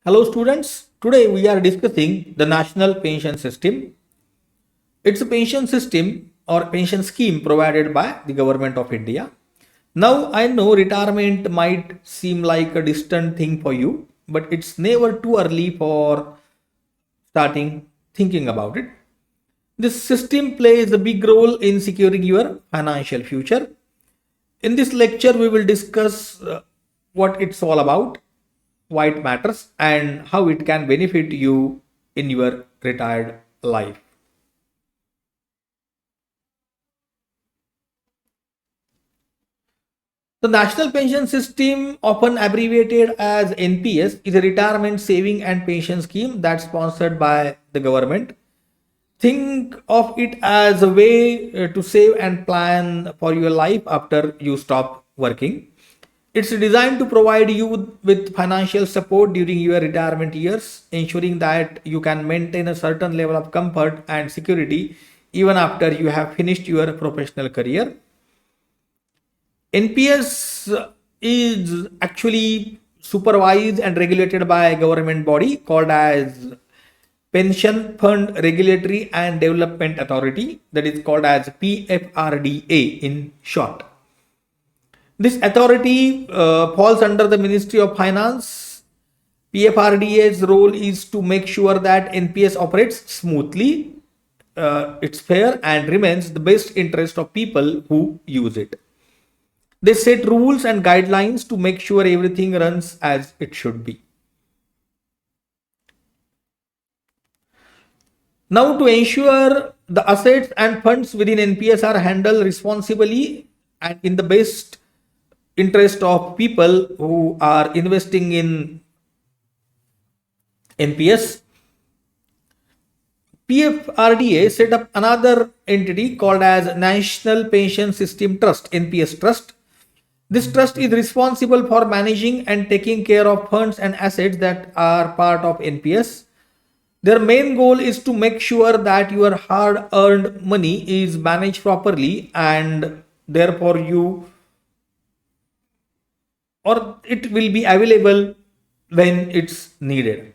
Hello students, today we are discussing the National Pension System. It's a pension system or pension scheme provided by the government of India. Now I know retirement might seem like a distant thing for you, but it's never too early for starting thinking about it. This system plays a big role in securing your financial future. In this lecture, we will discuss what it's all about, why it matters, and how it can benefit you in your retired life. The National Pension System, often abbreviated as NPS, is a retirement saving and pension scheme that's sponsored by the government. Think of it as a way to save and plan for your life after you stop working. It's designed to provide you with financial support during your retirement years, ensuring that you can maintain a certain level of comfort and security even after you have finished your professional career. NPS is actually supervised and regulated by a government body called as Pension Fund Regulatory and Development Authority, that is called as PFRDA in short. This authority falls under the Ministry of Finance. PFRDA's role is to make sure that NPS operates smoothly, it's fair, and remains the best interest of people who use it. They set rules and guidelines to make sure everything runs as it should be. Now, to ensure the assets and funds within NPS are handled responsibly and in the best interest of people who are investing in NPS, PFRDA set up another entity called as National Pension System Trust, NPS Trust. This trust is responsible for managing and taking care of funds and assets that are part of NPS. Their main goal is to make sure that your hard earned money is managed properly and therefore it will be available when it's needed.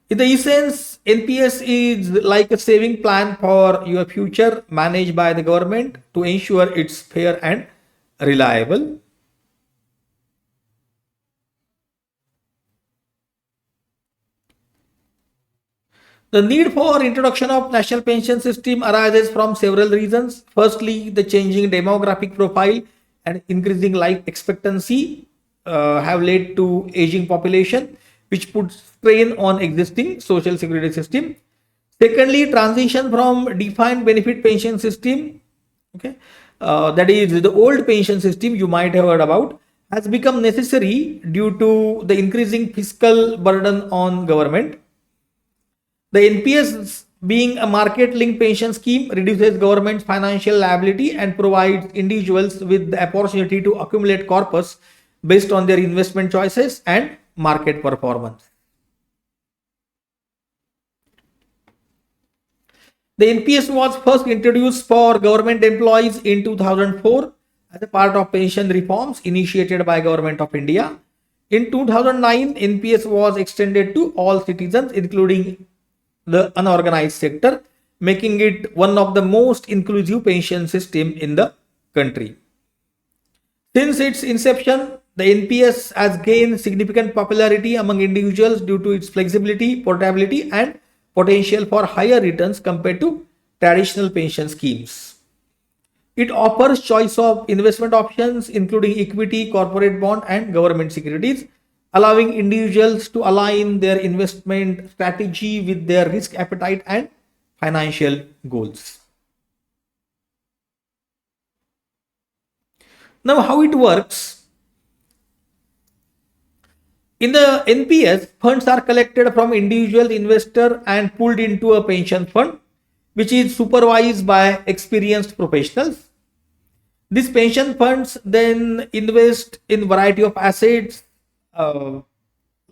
In the essence, NPS is like a saving plan for your future managed by the government to ensure it's fair and reliable. The need for introduction of national pension system arises from several reasons. Firstly, the changing demographic profile and increasing life expectancy have led to aging population, which puts strain on existing social security system. Secondly, transition from defined benefit pension system, okay, that is the old pension system you might have heard about, has become necessary due to the increasing fiscal burden on government. The NPS, being a market linked pension scheme, reduces government's financial liability and provides individuals with the opportunity to accumulate corpus based on their investment choices and market performance. The NPS was first introduced for government employees in 2004 as a part of pension reforms initiated by Government of India. In 2009, NPS was extended to all citizens, including the unorganized sector, making it one of the most inclusive pension system in the country. Since its inception, the NPS has gained significant popularity among individuals due to its flexibility, portability, and potential for higher returns compared to traditional pension schemes. It offers choice of investment options including equity, corporate bond, and government securities, allowing individuals to align their investment strategy with their risk appetite and financial goals. Now, how it works? In the NPS, funds are collected from individual investor and pulled into a pension fund, which is supervised by experienced professionals. These pension funds then invest in variety of assets uh,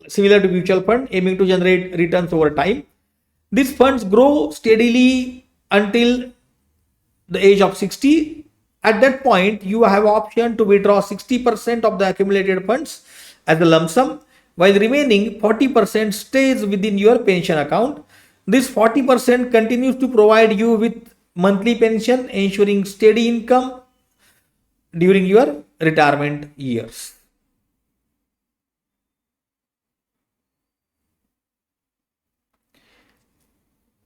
similar to mutual fund, aiming to generate returns over time. These funds grow steadily until the age of 60. At that point, you have option to withdraw 60% of the accumulated funds as a lump sum, while remaining 40% stays within your pension account. This 40% continues to provide you with monthly pension, ensuring steady income during your retirement years.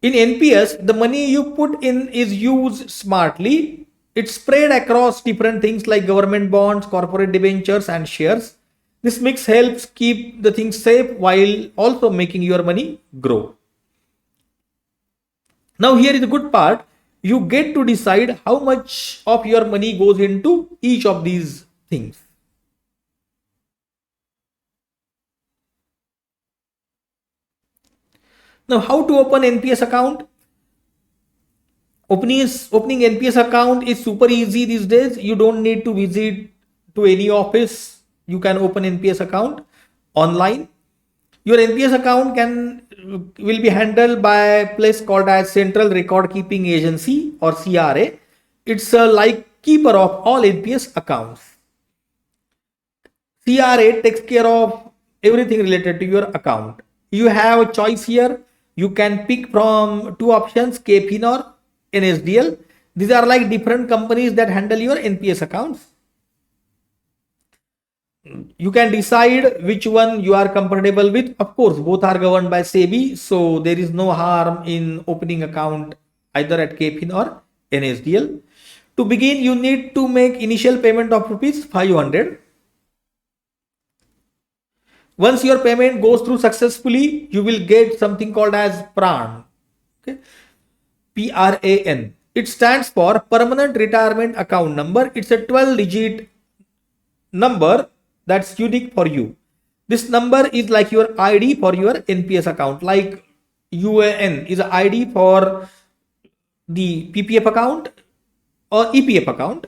In NPS, the money you put in is used smartly. It's spread across different things like government bonds, corporate debentures, and shares. This mix helps keep the things safe while also making your money grow. Now, here is the good part. You get to decide how much of your money goes into each of these things. Now, how to open NPS account? Opening NPS account is super easy these days. You don't need to visit to any office. You can open NPS account online. Your NPS account will be handled by a place called as Central Record Keeping Agency or CRA. It's a like keeper of all NPS accounts. CRA takes care of everything related to your account. You have a choice here. You can pick from two options, KPIN or NSDL. These are like different companies that handle your NPS accounts. You can decide which one you are comfortable with. Of course, both are governed by SEBI, so there is no harm in opening account either at KPIN or NSDL. To begin, you need to make initial payment of rupees 500. Once your payment goes through successfully, you will get something called as PRAN. Okay? PRAN. It stands for Permanent Retirement Account Number. It's a 12-digit number that's unique for you. This number is like your ID for your NPS account, like UAN is an ID for the PPF account or EPF account,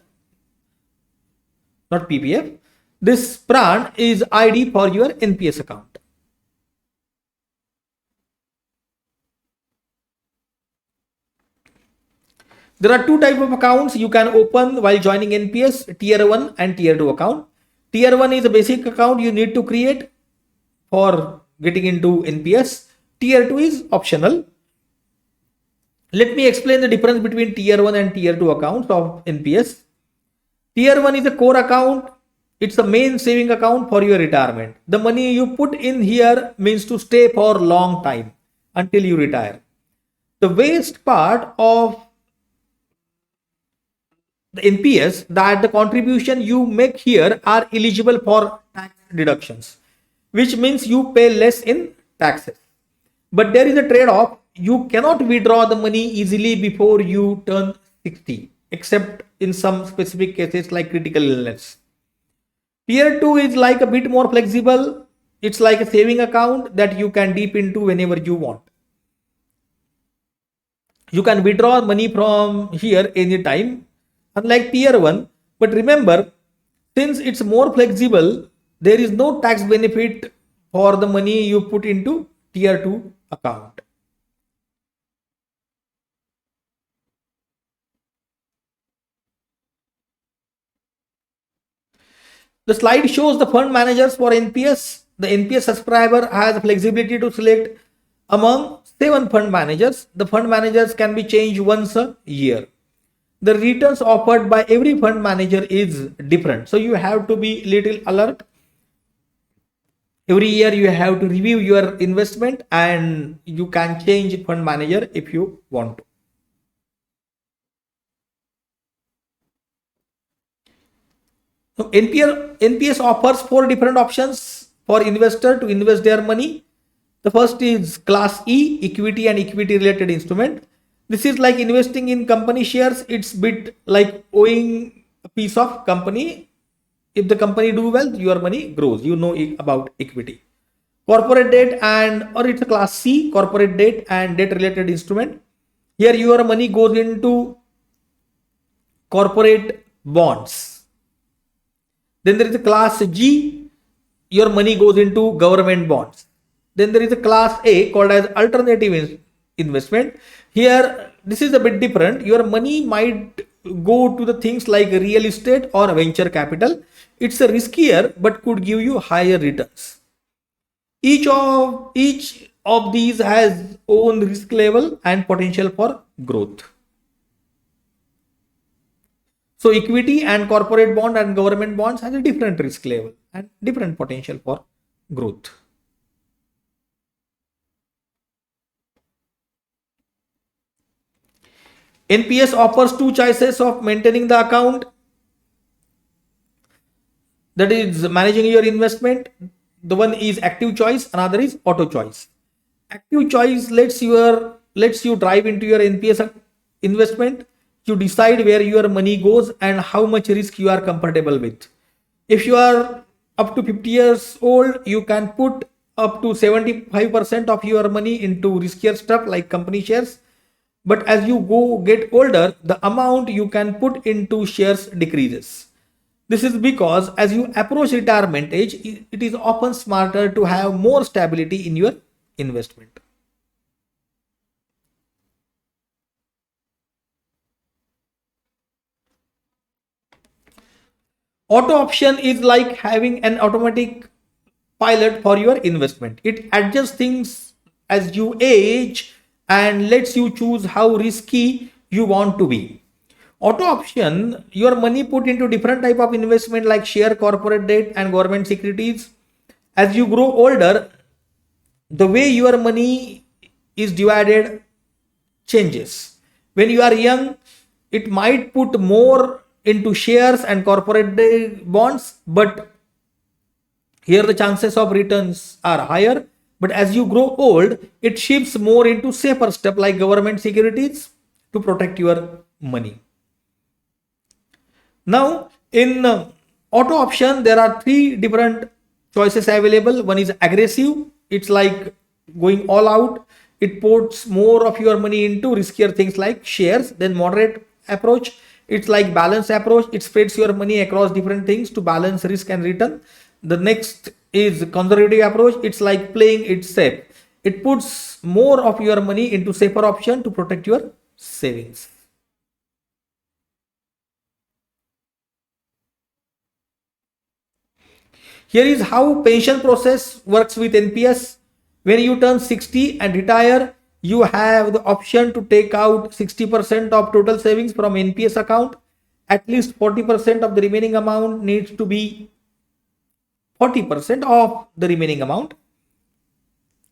not PPF. This PRAN is ID for your NPS account. There are two types of accounts you can open while joining NPS, Tier 1 and Tier 2 account. Tier 1 is a basic account you need to create for getting into NPS. Tier 2 is optional. Let me explain the difference between Tier 1 and Tier 2 accounts of NPS. Tier 1 is a core account. It's the main saving account for your retirement. The money you put in here means to stay for a long time until you retire. The waste part of the NPS that the contribution you make here are eligible for tax deductions, which means you pay less in taxes. But there is a trade-off. You cannot withdraw the money easily before you turn 60, except in some specific cases like critical illness. Tier 2 is like a bit more flexible. It's like a saving account that you can dip into whenever you want. You can withdraw money from here anytime, unlike Tier 1. But remember, since it's more flexible, there is no tax benefit for the money you put into Tier 2 account. The slide shows the fund managers for NPS. The NPS subscriber has flexibility to select among 7 fund managers. The fund managers can be changed once a year. The returns offered by every fund manager is different, so you have to be little alert. Every year you have to review your investment and you can change fund manager if you want to. So NPS offers 4 different options for investor to invest their money. The first is Class E, equity and equity related instrument. This is like investing in company shares. It's bit like owing a piece of company. If the company do well, your money grows. You know about equity. Corporate debt or it's a Class C, corporate debt and debt related instrument. Here your money goes into corporate bonds. Then there is a Class G, your money goes into government bonds. Then there is a Class A called as alternative investment. Here, this is a bit different. Your money might go to the things like real estate or venture capital. It's a riskier but could give you higher returns. Each of these has own risk level and potential for growth. So equity and corporate bond and government bonds has a different risk level and different potential for growth. NPS offers two choices of maintaining the account, that is managing your investment. The one is active choice, another is auto choice. Active choice lets you drive into your NPS investment. You decide where your money goes and how much risk you are comfortable with. If you are up to 50 years old, you can put up to 75% of your money into riskier stuff like company shares. But as you get older, the amount you can put into shares decreases. This is because as you approach retirement age, it is often smarter to have more stability in your investment. Auto option is like having an automatic pilot for your investment. It adjusts things as you age and lets you choose how risky you want to be. Auto option, your money put into different type of investment like share, corporate debt and government securities. As you grow older, the way your money is divided changes. When you are young, it might put more into shares and corporate bonds, but here the chances of returns are higher. But as you grow old, it shifts more into safer stuff like government securities to protect your money. Now, in auto option, there are three different choices available. One is aggressive. It's like going all out. It puts more of your money into riskier things like shares. Then moderate approach. It's like balanced approach. It spreads your money across different things to balance risk and return. The next is conservative approach. It's like playing it safe. It puts more of your money into safer option to protect your savings. Here is how pension process works with NPS. When you turn 60 and retire, you have the option to take out 60% of total savings from NPS account. At least 40% of the remaining amount needs to be 40% of the remaining amount,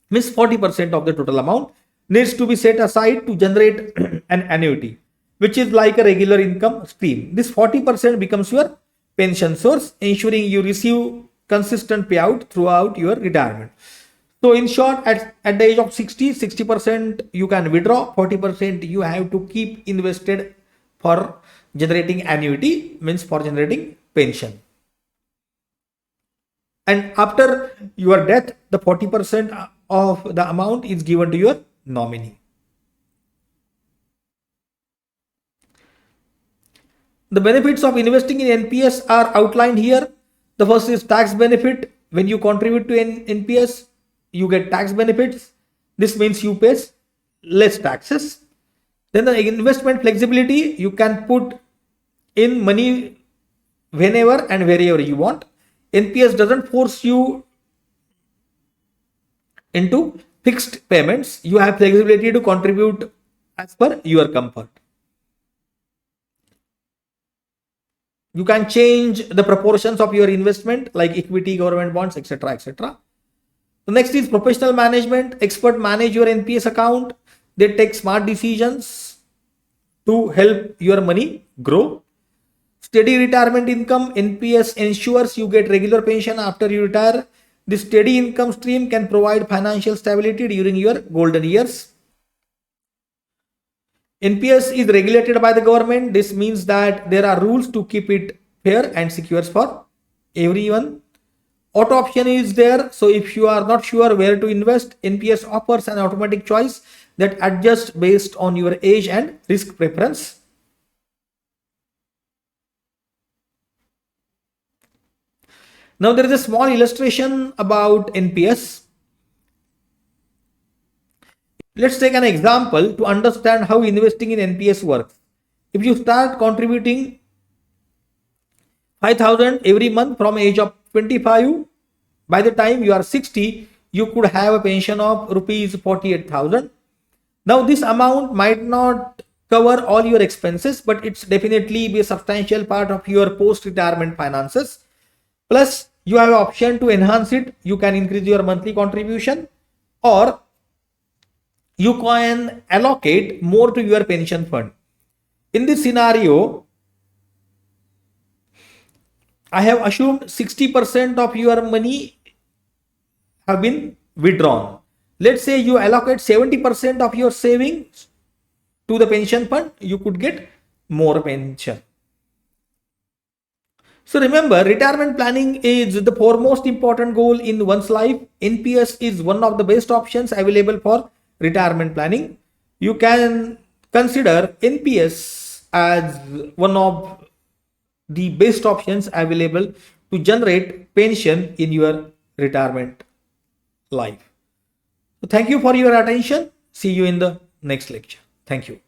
means 40% of the total amount needs to be set aside to generate an annuity, which is like a regular income stream. This 40% becomes your pension source, ensuring you receive consistent payout throughout your retirement. So in short, at the age of 60% you can withdraw, 40% you have to keep invested for generating annuity, means for generating pension. And after your death, the 40% of the amount is given to your nominee. The benefits of investing in NPS are outlined here. The first is tax benefit. When you contribute to NPS, you get tax benefits. This means you pay less taxes. Then the investment flexibility, you can put in money whenever and wherever you want. NPS doesn't force you into fixed payments. You have flexibility to contribute as per your comfort. You can change the proportions of your investment like equity, government bonds, etc. etc. The next is professional management. Expert manage your NPS account. They take smart decisions to help your money grow. Steady retirement income. NPS ensures you get regular pension after you retire. This steady income stream can provide financial stability during your golden years. NPS is regulated by the government. This means that there are rules to keep it fair and secure for everyone. Auto option is there. So if you are not sure where to invest, NPS offers an automatic choice that adjusts based on your age and risk preference. Now there is a small illustration about NPS. Let's take an example to understand how investing in NPS works. If you start contributing 5,000 every month from age of 25, by the time you are 60, you could have a pension of rupees 48,000. Now this amount might not cover all your expenses, but it's definitely be a substantial part of your post-retirement finances. Plus you have an option to enhance it. You can increase your monthly contribution, or you can allocate more to your pension fund. In this scenario, I have assumed 60% of your money have been withdrawn. Let's say you allocate 70% of your savings to the pension fund, you could get more pension. So remember, retirement planning is the foremost important goal in one's life. NPS is one of the best options available for retirement planning. You can consider NPS as one of the best options available to generate pension in your retirement life. So thank you for your attention. See you in the next lecture. Thank you.